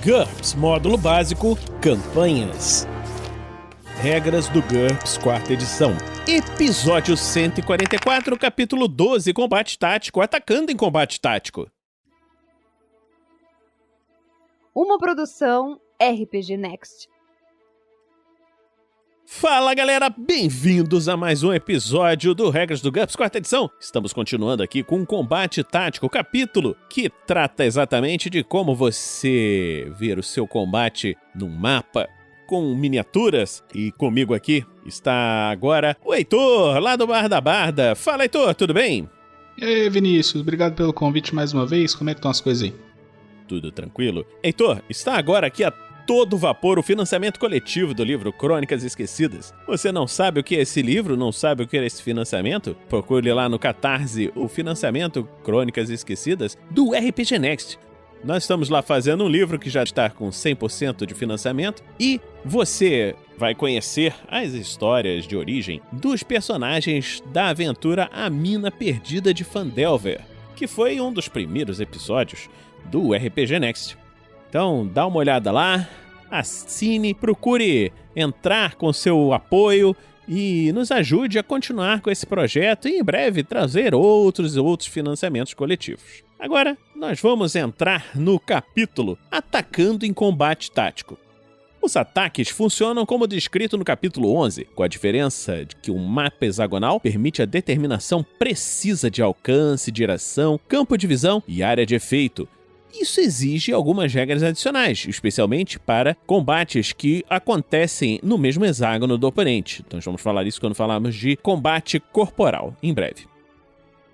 GURPS Módulo Básico Campanhas. Regras do GURPS, quarta edição. Episódio 144, capítulo 12, Combate Tático, atacando em combate tático. Uma produção RPG Next. Fala galera, bem-vindos a mais um episódio do Regras do GURPS, quarta edição. Estamos continuando aqui com um combate tático, capítulo que trata exatamente de como você ver o seu combate num mapa com miniaturas. E comigo aqui está agora o Heitor, lá do Bar da Barda. Fala Heitor, tudo bem? E aí Vinícius, obrigado pelo convite mais uma vez, como é que estão as coisas aí? Tudo tranquilo. Heitor, está agora aqui a todo vapor o financiamento coletivo do livro Crônicas Esquecidas. Você não sabe o que é esse livro? Não sabe o que é esse financiamento? Procure lá no Catarse o financiamento Crônicas Esquecidas do RPG Next. Nós estamos lá fazendo um livro que já está com 100% de financiamento e você vai conhecer as histórias de origem dos personagens da aventura A Mina Perdida de Phandelver, que foi um dos primeiros episódios do RPG Next. Então, dá uma olhada lá, assine, procure entrar com seu apoio e nos ajude a continuar com esse projeto e em breve trazer outros financiamentos coletivos. Agora, nós vamos entrar no capítulo Atacando em Combate Tático. Os ataques funcionam como descrito no capítulo 11, com a diferença de que um mapa hexagonal permite a determinação precisa de alcance, direção, campo de visão e área de efeito. Isso exige algumas regras adicionais, especialmente para combates que acontecem no mesmo hexágono do oponente. Então vamos falar isso quando falarmos de combate corporal, em breve.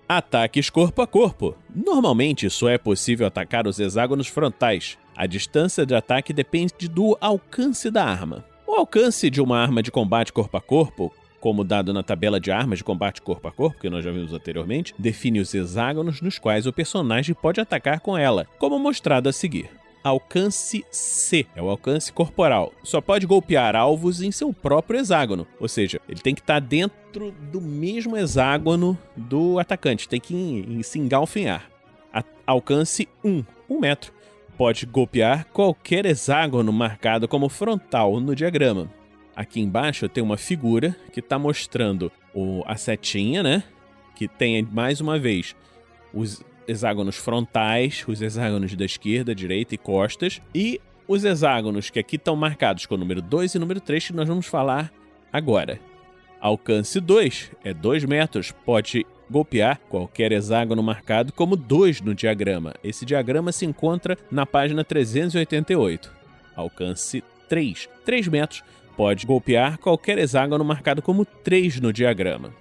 Ataques corpo a corpo. Normalmente só é possível atacar os hexágonos frontais. A distância de ataque depende do alcance da arma. O alcance de uma arma de combate corpo a corpo, como dado na tabela de armas de combate corpo a corpo, que nós já vimos anteriormente, define os hexágonos nos quais o personagem pode atacar com ela, como mostrado a seguir. Alcance C é o alcance corporal. Só pode golpear alvos em seu próprio hexágono, ou seja, ele tem que estar dentro do mesmo hexágono do atacante, tem que se engalfinhar. Alcance 1 metro. Pode golpear qualquer hexágono marcado como frontal no diagrama. Aqui embaixo tem uma figura que está mostrando a setinha, né? Que tem, mais uma vez, os hexágonos frontais, os hexágonos da esquerda, direita e costas. E os hexágonos que aqui estão marcados com o número 2 e número 3 que nós vamos falar agora. Alcance 2 é 2 metros, pode golpear qualquer hexágono marcado como 2 no diagrama. Esse diagrama se encontra na página 388. Alcance 3 metros. Pode golpear qualquer hexágono marcado como 3 no diagrama.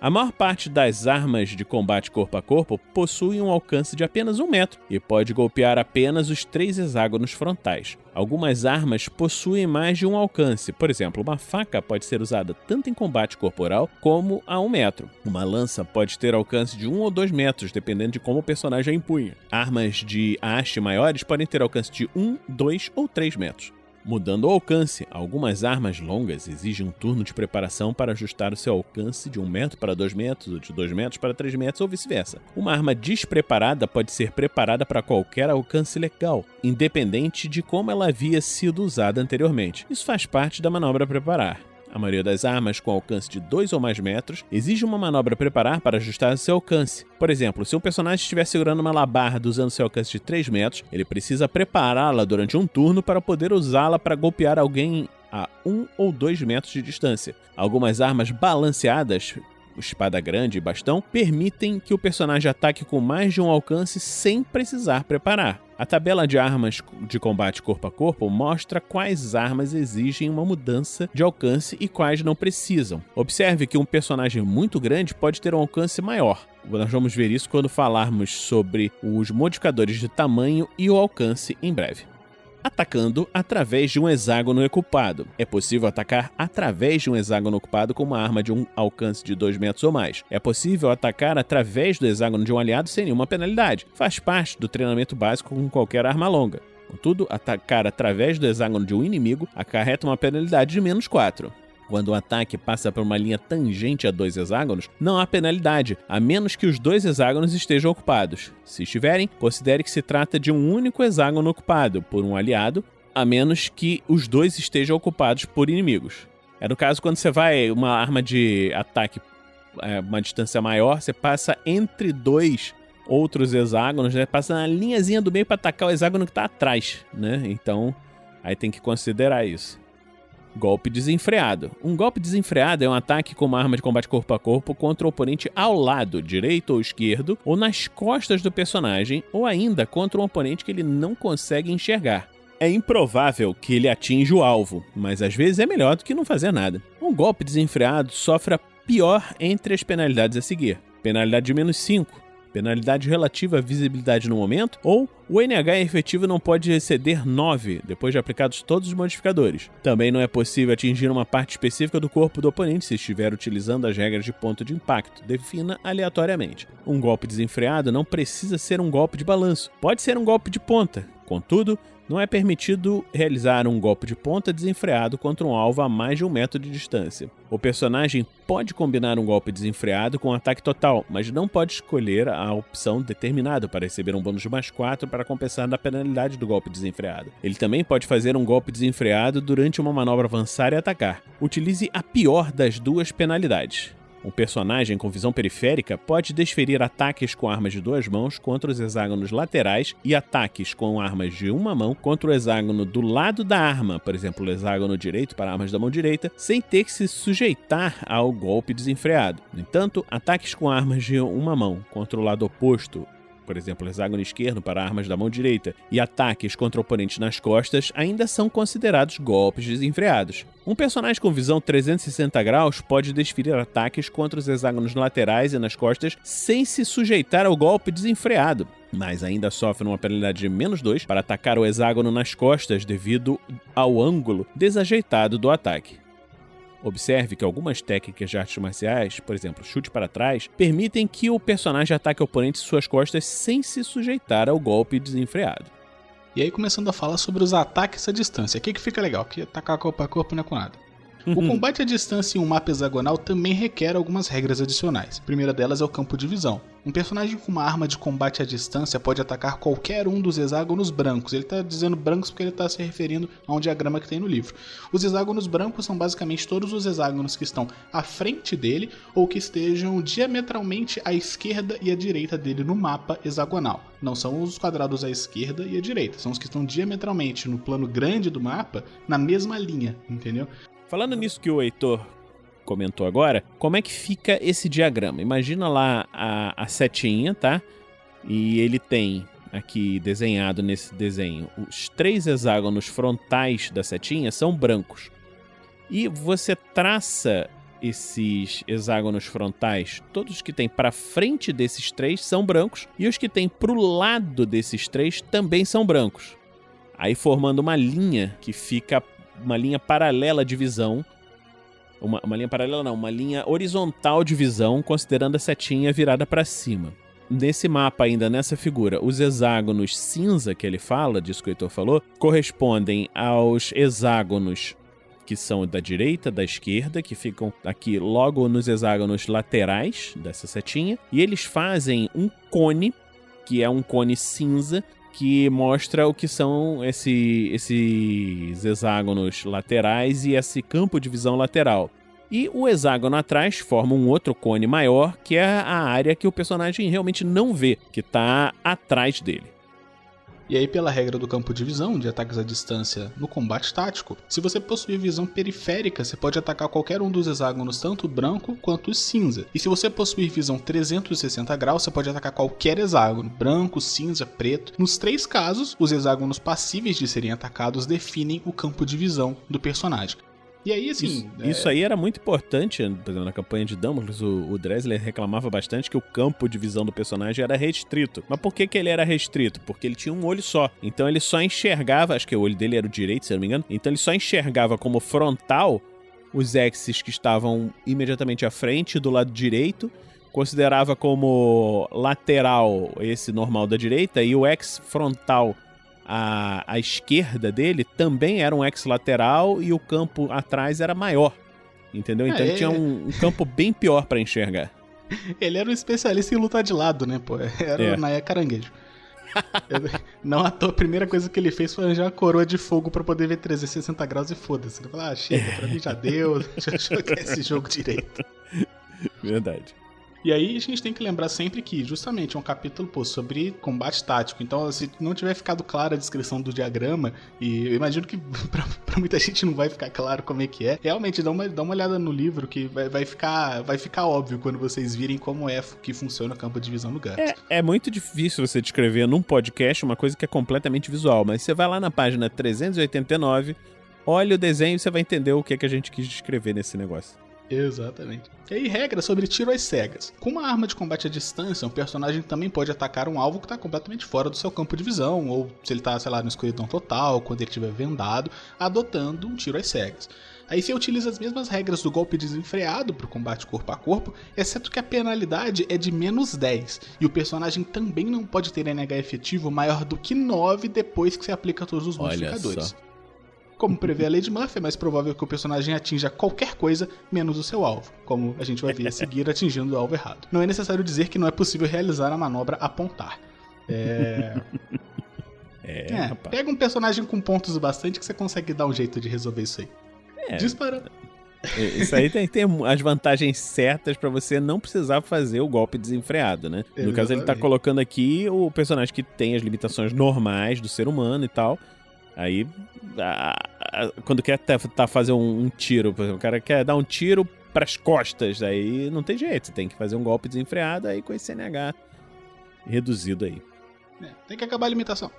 A maior parte das armas de combate corpo a corpo possuem um alcance de apenas 1 metro e pode golpear apenas os 3 hexágonos frontais. Algumas armas possuem mais de um alcance, por exemplo, uma faca pode ser usada tanto em combate corporal como a 1 metro. Uma lança pode ter alcance de 1 ou 2 metros, dependendo de como o personagem a empunha. Armas de haste maiores podem ter alcance de 1, 2 ou 3 metros. Mudando o alcance, algumas armas longas exigem um turno de preparação para ajustar o seu alcance de 1 metro para 2 metros, ou de 2 metros para 3 metros, ou vice-versa. Uma arma despreparada pode ser preparada para qualquer alcance legal, independente de como ela havia sido usada anteriormente. Isso faz parte da manobra preparar. A maioria das armas com alcance de 2 ou mais metros exige uma manobra preparar para ajustar seu alcance. Por exemplo, se um personagem estiver segurando uma alabarda usando seu alcance de 3 metros, ele precisa prepará-la durante um turno para poder usá-la para golpear alguém a 1 ou 2 metros de distância. Algumas armas balanceadas, espada grande e bastão, permitem que o personagem ataque com mais de um alcance sem precisar preparar. A tabela de armas de combate corpo a corpo mostra quais armas exigem uma mudança de alcance e quais não precisam. Observe que um personagem muito grande pode ter um alcance maior. Nós vamos ver isso quando falarmos sobre os modificadores de tamanho e o alcance em breve. Atacando através de um hexágono ocupado. É possível atacar através de um hexágono ocupado com uma arma de um alcance de 2 metros ou mais. É possível atacar através do hexágono de um aliado sem nenhuma penalidade. Faz parte do treinamento básico com qualquer arma longa. Contudo, atacar através do hexágono de um inimigo acarreta uma penalidade de -4. Quando o ataque passa por uma linha tangente a 2 hexágonos, não há penalidade, a menos que os 2 hexágonos estejam ocupados. Se estiverem, considere que se trata de um único hexágono ocupado por um aliado, a menos que os 2 estejam ocupados por inimigos. É no caso quando você vai uma arma de ataque uma distância maior, você passa entre 2 outros hexágonos, né? Passa na linhazinha do meio para atacar o hexágono que está atrás, né? Então, aí tem que considerar isso. Golpe desenfreado. Um golpe desenfreado é um ataque com uma arma de combate corpo a corpo contra o oponente ao lado, direito ou esquerdo, ou nas costas do personagem, ou ainda contra um oponente que ele não consegue enxergar. É improvável que ele atinja o alvo, mas às vezes é melhor do que não fazer nada. Um golpe desenfreado sofre a pior entre as penalidades a seguir. Penalidade de -5. Penalidade relativa à visibilidade no momento, ou o NH efetivo não pode exceder 9, depois de aplicados todos os modificadores. Também não é possível atingir uma parte específica do corpo do oponente se estiver utilizando as regras de ponto de impacto. Defina aleatoriamente. Um golpe desenfreado não precisa ser um golpe de balanço, pode ser um golpe de ponta. Contudo, não é permitido realizar um golpe de ponta desenfreado contra um alvo a mais de 1 metro de distância. O personagem pode combinar um golpe desenfreado com um ataque total, mas não pode escolher a opção determinada para receber um bônus de +4 para compensar da penalidade do golpe desenfreado. Ele também pode fazer um golpe desenfreado durante uma manobra avançar e atacar. Utilize a pior das 2 penalidades. Um personagem com visão periférica pode desferir ataques com armas de 2 mãos contra os hexágonos laterais e ataques com armas de 1 mão contra o hexágono do lado da arma, por exemplo, o hexágono direito para armas da mão direita, sem ter que se sujeitar ao golpe desenfreado. No entanto, ataques com armas de 1 mão contra o lado oposto, por exemplo, o hexágono esquerdo para armas da mão direita, e ataques contra o oponente nas costas ainda são considerados golpes desenfreados. Um personagem com visão 360 graus pode desferir ataques contra os hexágonos laterais e nas costas sem se sujeitar ao golpe desenfreado, mas ainda sofre uma penalidade de -2 para atacar o hexágono nas costas devido ao ângulo desajeitado do ataque. Observe que algumas técnicas de artes marciais, por exemplo, chute para trás, permitem que o personagem ataque o oponente em suas costas sem se sujeitar ao golpe desenfreado. E aí, começando a falar sobre os ataques à distância. Aqui que fica legal, que atacar corpo a corpo não é com nada. O combate à distância em um mapa hexagonal também requer algumas regras adicionais. A primeira delas é o campo de visão. Um personagem com uma arma de combate à distância pode atacar qualquer um dos hexágonos brancos. Ele está dizendo brancos porque ele está se referindo a um diagrama que tem no livro. Os hexágonos brancos são basicamente todos os hexágonos que estão à frente dele ou que estejam diametralmente à esquerda e à direita dele no mapa hexagonal. Não são os quadrados à esquerda e à direita, são os que estão diametralmente no plano grande do mapa na mesma linha, entendeu? Falando nisso que o Heitor comentou agora, como é que fica esse diagrama? Imagina lá a setinha, tá? E ele tem aqui desenhado nesse desenho, os 3 hexágonos frontais da setinha são brancos. E você traça esses hexágonos frontais, todos que tem para frente desses 3 são brancos, e os que tem para o lado desses 3 também são brancos. Aí formando uma linha que fica uma linha paralela de visão, uma linha paralela não, uma linha horizontal de visão, considerando a setinha virada para cima. Nesse mapa ainda, nessa figura, os hexágonos cinza que ele fala, disso que o Heitor falou, correspondem aos hexágonos que são da direita, da esquerda, que ficam aqui logo nos hexágonos laterais dessa setinha, e eles fazem um cone, que é um cone cinza, que mostra o que são esses hexágonos laterais e esse campo de visão lateral. E o hexágono atrás forma um outro cone maior, que é a área que o personagem realmente não vê, que está atrás dele. E aí, pela regra do campo de visão, de ataques à distância no combate tático, se você possuir visão periférica, você pode atacar qualquer um dos hexágonos, tanto branco quanto cinza. E se você possuir visão 360 graus, você pode atacar qualquer hexágono, branco, cinza, preto. Nos 3 casos, os hexágonos passíveis de serem atacados definem o campo de visão do personagem. E aí, assim... Isso aí era muito importante, por exemplo, na campanha de Dumbledore, o Dressler reclamava bastante que o campo de visão do personagem era restrito. Mas por que ele era restrito? Porque ele tinha um olho só. Então ele só enxergava, acho que o olho dele era o direito, se eu não me engano, então ele só enxergava como frontal os X's que estavam imediatamente à frente do lado direito, considerava como lateral esse normal da direita, e o X frontal à esquerda dele também era um X lateral e o campo atrás era maior. entendeu? Então ele tinha um campo bem pior pra enxergar. Ele era um especialista em lutar de lado, né, pô? Era o Naya Caranguejo. Não à toa, a primeira coisa que ele fez foi arranjar uma coroa de fogo pra poder ver 360 graus e foda-se. Ele falou, chega, pra mim já deu, deixa eu jogar esse jogo direito. Verdade. E aí a gente tem que lembrar sempre que justamente é um capítulo, pô, sobre combate tático. Então, se não tiver ficado clara a descrição do diagrama, e eu imagino que pra muita gente não vai ficar claro como é que é, realmente dá uma olhada no livro que vai ficar óbvio quando vocês virem como é que funciona o campo de visão no GURPS. É muito difícil você descrever num podcast uma coisa que é completamente visual, mas você vai lá na página 389, olha o desenho e você vai entender o que a gente quis descrever nesse negócio. Exatamente. E aí, regra sobre tiro às cegas. Com uma arma de combate à distância, um personagem também pode atacar um alvo que está completamente fora do seu campo de visão, ou se ele está, sei lá, no escuridão total, quando ele estiver vendado, adotando um tiro às cegas. Aí você utiliza as mesmas regras do golpe desenfreado para o combate corpo a corpo, exceto que a penalidade é de -10, e o personagem também não pode ter NH efetivo maior do que 9 depois que você aplica todos os modificadores. Como prevê a lei de Murphy, é mais provável que o personagem atinja qualquer coisa menos o seu alvo, como a gente vai ver a seguir atingindo o alvo errado. Não é necessário dizer que não é possível realizar a manobra apontar. Pega um personagem com pontos bastante que você consegue dar um jeito de resolver isso aí. Disparando. Isso aí tem as vantagens certas pra você não precisar fazer o golpe desenfreado, né? No caso, ele tá colocando aqui o personagem que tem as limitações normais do ser humano e tal. Aí, quando quer fazer um tiro, por exemplo, o cara quer dar um tiro pras costas, aí não tem jeito, você tem que fazer um golpe desenfreado aí com esse NH reduzido aí. Tem que acabar a limitação.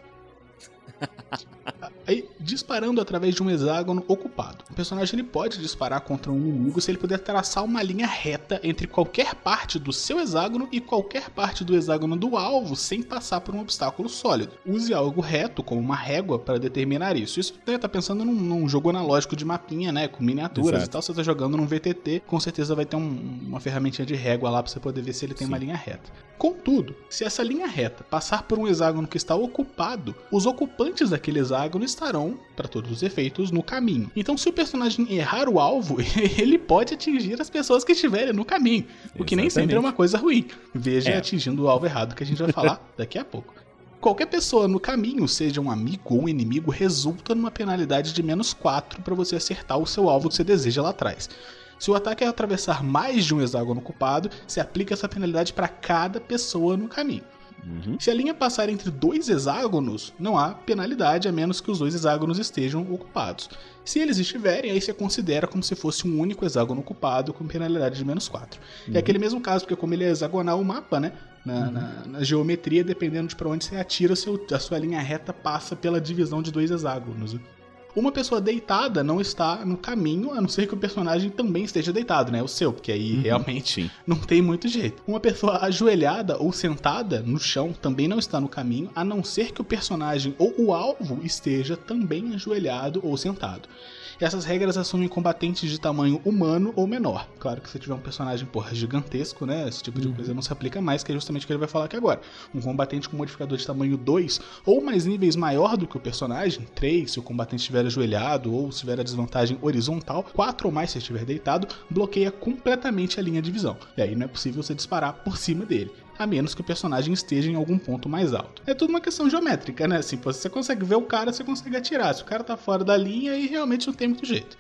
Aí, disparando através de um hexágono ocupado. O personagem ele pode disparar contra um inimigo se ele puder traçar uma linha reta entre qualquer parte do seu hexágono e qualquer parte do hexágono do alvo sem passar por um obstáculo sólido. Use algo reto, como uma régua, para determinar isso. Isso você tá pensando num jogo analógico de mapinha, né? Com miniaturas. Exato. E tal. Você tá jogando num VTT, com certeza vai ter uma ferramentinha de régua lá para você poder ver se ele tem uma linha reta. Contudo, se essa linha reta passar por um hexágono que está ocupado, os ocupantes daquele hexágono estarão, para todos os efeitos, no caminho. Então, se o personagem errar o alvo, ele pode atingir as pessoas que estiverem no caminho, o que nem sempre é uma coisa ruim. Veja atingindo o alvo errado, que a gente vai falar daqui a pouco. Qualquer pessoa no caminho, seja um amigo ou um inimigo, resulta numa penalidade de -4 para você acertar o seu alvo que você deseja lá atrás. Se o ataque atravessar mais de um hexágono ocupado, se aplica essa penalidade para cada pessoa no caminho. Se a linha passar entre 2 hexágonos, não há penalidade, a menos que os 2 hexágonos estejam ocupados. Se eles estiverem, aí você considera como se fosse um único hexágono ocupado com penalidade de -4. É aquele mesmo caso, porque como ele é hexagonal o mapa, né? Na geometria, dependendo de para onde você atira, a sua linha reta passa pela divisão de 2 hexágonos. Uma pessoa deitada não está no caminho, a não ser que o personagem também esteja deitado, né? O seu, porque aí realmente não tem muito jeito. Uma pessoa ajoelhada ou sentada no chão também não está no caminho, a não ser que o personagem ou o alvo esteja também ajoelhado ou sentado. Essas regras assumem combatentes de tamanho humano ou menor. Claro que se tiver um personagem, gigantesco, né? Esse tipo de coisa não se aplica mais, que é justamente o que ele vai falar aqui agora. Um combatente com modificador de tamanho 2 ou mais níveis maior do que o personagem, 3 se o combatente estiver ajoelhado ou se tiver a desvantagem horizontal, 4 ou mais se estiver deitado, bloqueia completamente a linha de visão. E aí não é possível você disparar por cima dele, a menos que o personagem esteja em algum ponto mais alto. É tudo uma questão geométrica, né? Assim, você consegue ver o cara, você consegue atirar. Se o cara tá fora da linha, aí realmente não tem muito jeito.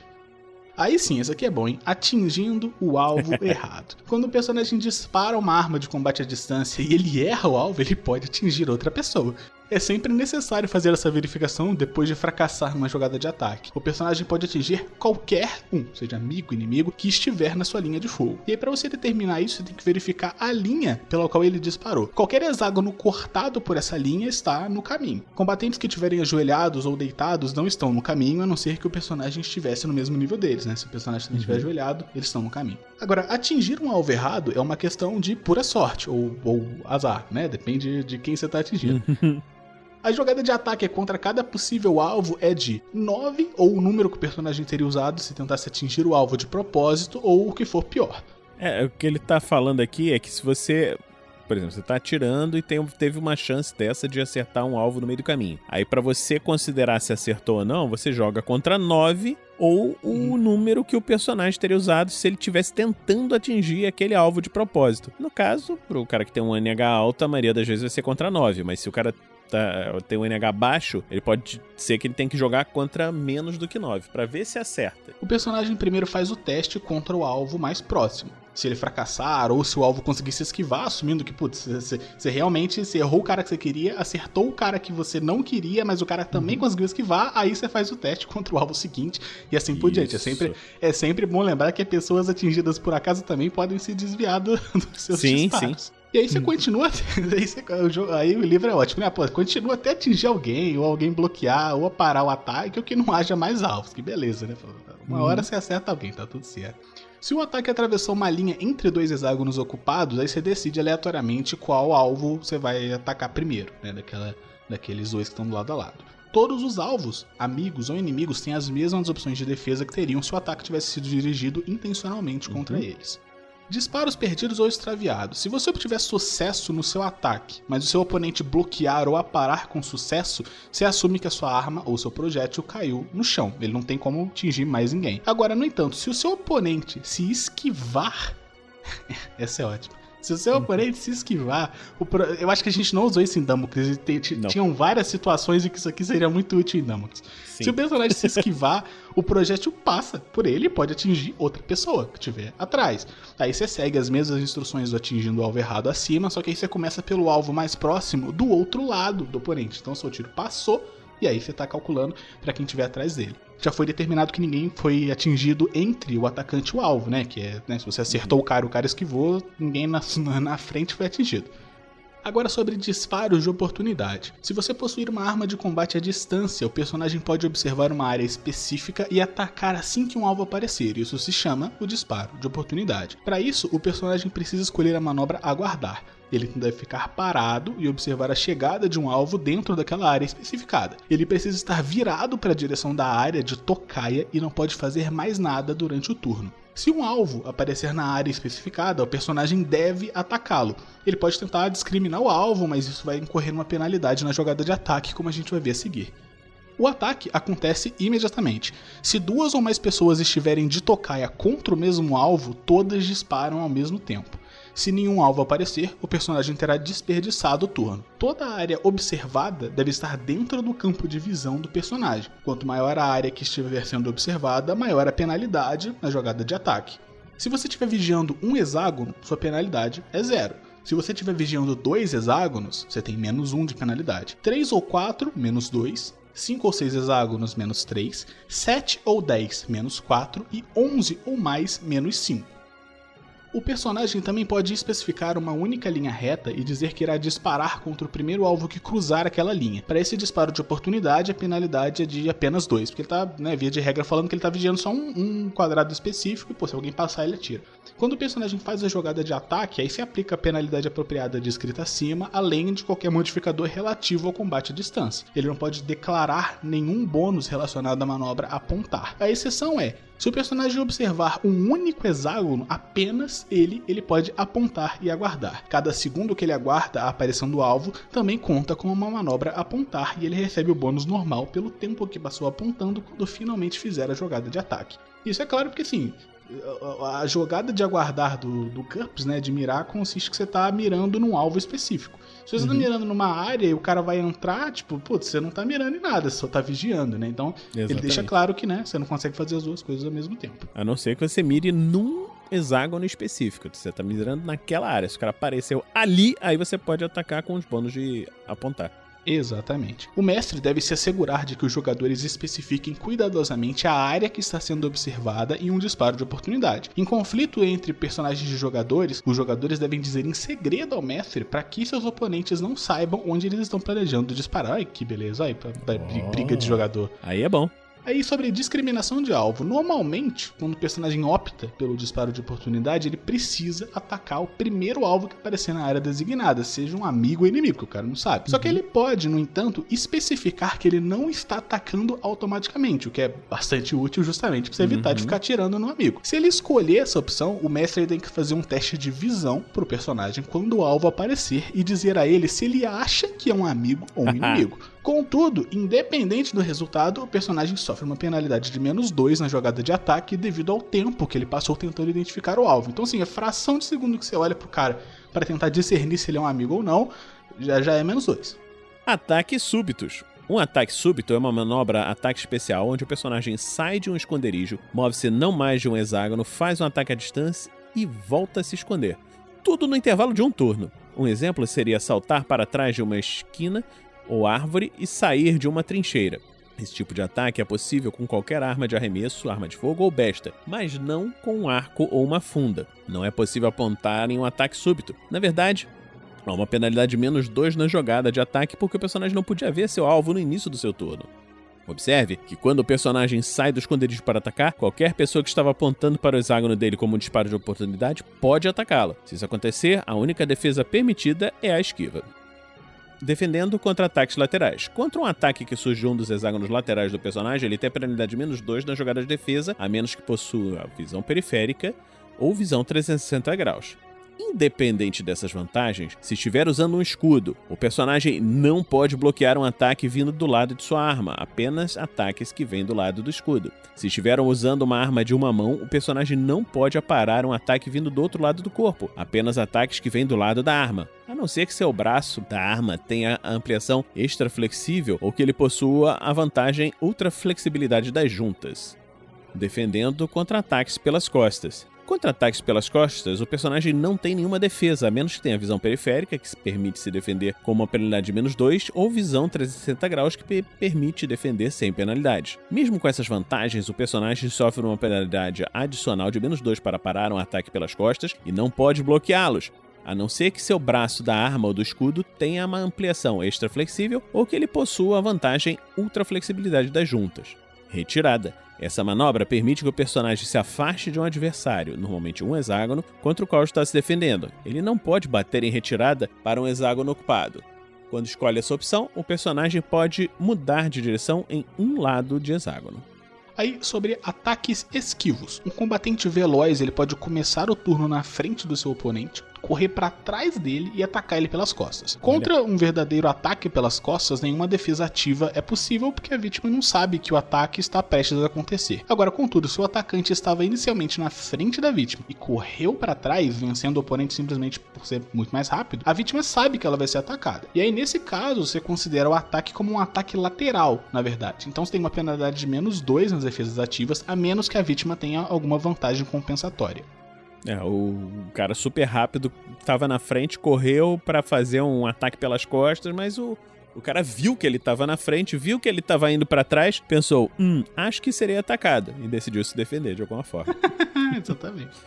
Aí sim, esse aqui é bom, hein? Atingindo o alvo errado. Quando o personagem dispara uma arma de combate à distância e ele erra o alvo, ele pode atingir outra pessoa. É sempre necessário fazer essa verificação depois de fracassar numa jogada de ataque. O personagem pode atingir qualquer um, seja amigo, inimigo, que estiver na sua linha de fogo. E aí, para você determinar isso, você tem que verificar a linha pela qual ele disparou. Qualquer hexágono cortado por essa linha está no caminho. Combatentes que estiverem ajoelhados ou deitados não estão no caminho, a não ser que o personagem estivesse no mesmo nível deles, né? Se o personagem também estiver ajoelhado, eles estão no caminho. Agora, atingir um alvo errado é uma questão de pura sorte, ou azar, né? Depende de quem você está atingindo. A jogada de ataque contra cada possível alvo é de 9, ou o número que o personagem teria usado se tentasse atingir o alvo de propósito, ou o que for pior. O que ele tá falando aqui é que se você, por exemplo, você tá atirando e teve uma chance dessa de acertar um alvo no meio do caminho. Aí pra você considerar se acertou ou não, você joga contra 9, ou o número que o personagem teria usado se ele estivesse tentando atingir aquele alvo de propósito. No caso, pro cara que tem um NH alto, a maioria das vezes vai ser contra 9, mas se o cara tem um NH baixo, ele pode ser que ele tem que jogar contra menos do que 9, pra ver se acerta. O personagem primeiro faz o teste contra o alvo mais próximo. Se ele fracassar, ou se o alvo conseguir se esquivar, assumindo que, putz, você realmente errou o cara que você queria, acertou o cara que você não queria, mas o cara também conseguiu esquivar, aí você faz o teste contra o alvo seguinte, e assim por diante. É sempre bom lembrar que pessoas atingidas por acaso também podem se desviar dos seus disparos. Sim. E aí você continua, aí o livro é ótimo, né? Pô, continua até atingir alguém, ou alguém bloquear, ou parar o ataque, ou que não haja mais alvos, que beleza, né? Uma hora você acerta alguém, tá tudo certo. Se o ataque atravessou uma linha entre dois hexágonos ocupados, aí você decide aleatoriamente qual alvo você vai atacar primeiro, né? Daqueles dois que estão do lado a lado. Todos os alvos, amigos ou inimigos, têm as mesmas opções de defesa que teriam se o ataque tivesse sido dirigido intencionalmente contra eles. Disparos perdidos ou extraviados. Se você obtiver sucesso no seu ataque, mas o seu oponente bloquear ou aparar com sucesso, você assume que a sua arma ou seu projétil caiu no chão. Ele não tem como atingir mais ninguém. Agora, no entanto, se o seu oponente se esquivar... Essa é ótima. Se o seu oponente se esquivar... Eu acho que a gente não usou isso em Damocles. Tinham várias situações em que isso aqui seria muito útil em Damocles. Se o personagem se esquivar, o projétil passa por ele e pode atingir outra pessoa que estiver atrás. Aí você segue as mesmas instruções do atingindo o alvo errado acima, só que aí você começa pelo alvo mais próximo do outro lado do oponente. Então seu tiro passou e aí você tá calculando para quem estiver atrás dele. Já foi determinado que ninguém foi atingido entre o atacante e o alvo, né? Que é, né, se você acertou o cara esquivou, ninguém na frente foi atingido. Agora sobre disparos de oportunidade. Se você possuir uma arma de combate à distância, o personagem pode observar uma área específica e atacar assim que um alvo aparecer. Isso se chama o disparo de oportunidade. Para isso, o personagem precisa escolher a manobra aguardar. Ele deve ficar parado e observar a chegada de um alvo dentro daquela área especificada. Ele precisa estar virado para a direção da área de tocaia e não pode fazer mais nada durante o turno. Se um alvo aparecer na área especificada, o personagem deve atacá-lo. Ele pode tentar discriminar o alvo, mas isso vai incorrer numa penalidade na jogada de ataque, como a gente vai ver a seguir. O ataque acontece imediatamente. Se duas ou mais pessoas estiverem de tocaia contra o mesmo alvo, todas disparam ao mesmo tempo. Se nenhum alvo aparecer, o personagem terá desperdiçado o turno. Toda a área observada deve estar dentro do campo de visão do personagem. Quanto maior a área que estiver sendo observada, maior a penalidade na jogada de ataque. Se você estiver vigiando um hexágono, sua penalidade é 0. Se você estiver vigiando 2 hexágonos, você tem menos 1 de penalidade. 3 ou 4, menos 2. 5 ou 6 hexágonos, menos 3. 7 ou 10, menos 4. E 11 ou mais, menos 5. O personagem também pode especificar uma única linha reta e dizer que irá disparar contra o primeiro alvo que cruzar aquela linha. Para esse disparo de oportunidade, a penalidade é de apenas 2, porque ele está, via de regra, falando que ele está vigiando só um quadrado específico e, se alguém passar, ele atira. Quando o personagem faz a jogada de ataque, aí se aplica a penalidade apropriada descrita acima, além de qualquer modificador relativo ao combate à distância. Ele não pode declarar nenhum bônus relacionado à manobra apontar. A exceção é, se o personagem observar um único hexágono, apenas ele pode apontar e aguardar. Cada segundo que ele aguarda a aparição do alvo também conta como uma manobra apontar e ele recebe o bônus normal pelo tempo que passou apontando quando finalmente fizer a jogada de ataque. Isso é claro porque assim, a jogada de aguardar do GURPS, né, de mirar, consiste que você está mirando num alvo específico. Se você está mirando numa área e o cara vai entrar, tipo, putz, você não está mirando em nada, você só está vigiando, né? Então, Exatamente. Ele deixa claro que, né, você não consegue fazer as duas coisas ao mesmo tempo. A não ser que você mire num hexágono específico. Você está mirando naquela área. Se o cara apareceu ali, aí você pode atacar com os bônus de apontar. Exatamente. O mestre deve se assegurar de que os jogadores especifiquem cuidadosamente a área que está sendo observada em um disparo de oportunidade. Em conflito entre personagens de jogadores, os jogadores devem dizer em segredo ao mestre para que seus oponentes não saibam onde eles estão planejando disparar. Ai, que beleza, aí, briga de jogador. Aí é bom. Aí sobre discriminação de alvo, normalmente, quando o personagem opta pelo disparo de oportunidade, ele precisa atacar o primeiro alvo que aparecer na área designada, seja um amigo ou inimigo, que o cara não sabe. Só que ele pode, no entanto, especificar que ele não está atacando automaticamente, o que é bastante útil justamente para você evitar de ficar atirando no amigo. Se ele escolher essa opção, o mestre tem que fazer um teste de visão pro personagem quando o alvo aparecer e dizer a ele se ele acha que é um amigo ou um inimigo. Contudo, independente do resultado, o personagem sofre uma penalidade de -2 na jogada de ataque devido ao tempo que ele passou tentando identificar o alvo. Então, assim, a fração de segundo que você olha pro cara para tentar discernir se ele é um amigo ou não, já é -2. Ataques súbitos. Um ataque súbito é uma manobra ataque especial onde o personagem sai de um esconderijo, move-se não mais de um hexágono, faz um ataque à distância e volta a se esconder. Tudo no intervalo de um turno. Um exemplo seria saltar para trás de uma esquina ou árvore e sair de uma trincheira. Esse tipo de ataque é possível com qualquer arma de arremesso, arma de fogo ou besta, mas não com um arco ou uma funda. Não é possível apontar em um ataque súbito. Na verdade, há uma penalidade de -2 na jogada de ataque porque o personagem não podia ver seu alvo no início do seu turno. Observe que quando o personagem sai do esconderijo para atacar, qualquer pessoa que estava apontando para o hexágono dele como um disparo de oportunidade pode atacá-lo. Se isso acontecer, a única defesa permitida é a esquiva. Defendendo contra ataques laterais. Contra um ataque que surge de um dos hexágonos laterais do personagem, ele tem a penalidade de -2 na jogada de defesa, a menos que possua visão periférica ou visão 360 graus. Independente dessas vantagens, se estiver usando um escudo, o personagem não pode bloquear um ataque vindo do lado de sua arma, apenas ataques que vêm do lado do escudo. Se estiver usando uma arma de uma mão, o personagem não pode aparar um ataque vindo do outro lado do corpo, apenas ataques que vêm do lado da arma, a não ser que seu braço da arma tenha a ampliação extra flexível ou que ele possua a vantagem ultra flexibilidade das juntas. Defendendo contra ataques pelas costas. Contra ataques pelas costas, o personagem não tem nenhuma defesa, a menos que tenha visão periférica, que permite se defender com uma penalidade de -2, ou visão 360 graus, que permite defender sem penalidade. Mesmo com essas vantagens, o personagem sofre uma penalidade adicional de -2 para parar um ataque pelas costas e não pode bloqueá-los, a não ser que seu braço da arma ou do escudo tenha uma ampliação extra flexível ou que ele possua a vantagem ultra flexibilidade das juntas. Retirada. Essa manobra permite que o personagem se afaste de um adversário, normalmente um hexágono, contra o qual está se defendendo. Ele não pode bater em retirada para um hexágono ocupado. Quando escolhe essa opção, o personagem pode mudar de direção em um lado de hexágono. Aí, sobre ataques esquivos. Um combatente veloz ele pode começar o turno na frente do seu oponente, correr para trás dele e atacar ele pelas costas. Contra um verdadeiro ataque pelas costas, nenhuma defesa ativa é possível porque a vítima não sabe que o ataque está prestes a acontecer. Agora, contudo, se o atacante estava inicialmente na frente da vítima e correu para trás, vencendo o oponente simplesmente por ser muito mais rápido, a vítima sabe que ela vai ser atacada. E aí, nesse caso, você considera o ataque como um ataque lateral, na verdade. Então você tem uma penalidade de -2 nas defesas ativas, a menos que a vítima tenha alguma vantagem compensatória. O cara super rápido estava na frente, correu para fazer um ataque pelas costas, mas o cara viu que ele estava na frente, viu que ele estava indo para trás, pensou, acho que seria atacado, e decidiu se defender de alguma forma. Exatamente.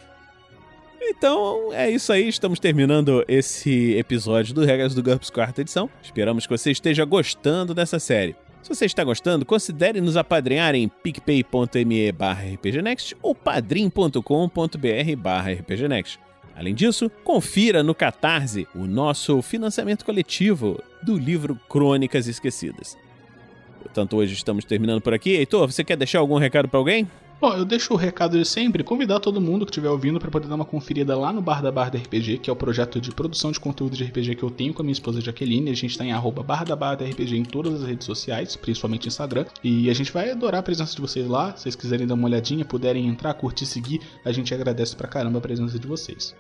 Então, é isso aí, estamos terminando esse episódio do Regras do GURPS 4ª edição. Esperamos que você esteja gostando dessa série. Se você está gostando, considere nos apadrinhar em picpay.me/rpgnext ou padrim.com.br/rpgnext. Além disso, confira no Catarse o nosso financiamento coletivo do livro Crônicas Esquecidas. Portanto, hoje estamos terminando por aqui. Heitor, você quer deixar algum recado para alguém? Bom, eu deixo o recado de sempre, convidar todo mundo que estiver ouvindo para poder dar uma conferida lá no Bar da Barda RPG, que é o projeto de produção de conteúdo de RPG que eu tenho com a minha esposa Jaqueline. A gente está em @bardabardarpg em todas as redes sociais, principalmente Instagram, e a gente vai adorar a presença de vocês lá. Se vocês quiserem dar uma olhadinha, puderem entrar, curtir, seguir, a gente agradece pra caramba a presença de vocês.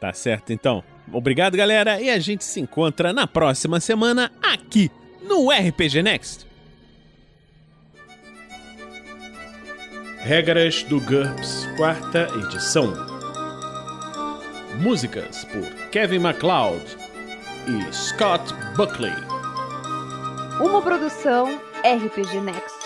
Tá certo, então. Obrigado, galera, e a gente se encontra na próxima semana aqui no RPG Next. Regras do GURPS 4ª edição. Músicas por Kevin MacLeod e Scott Buckley. Uma produção RPG Next.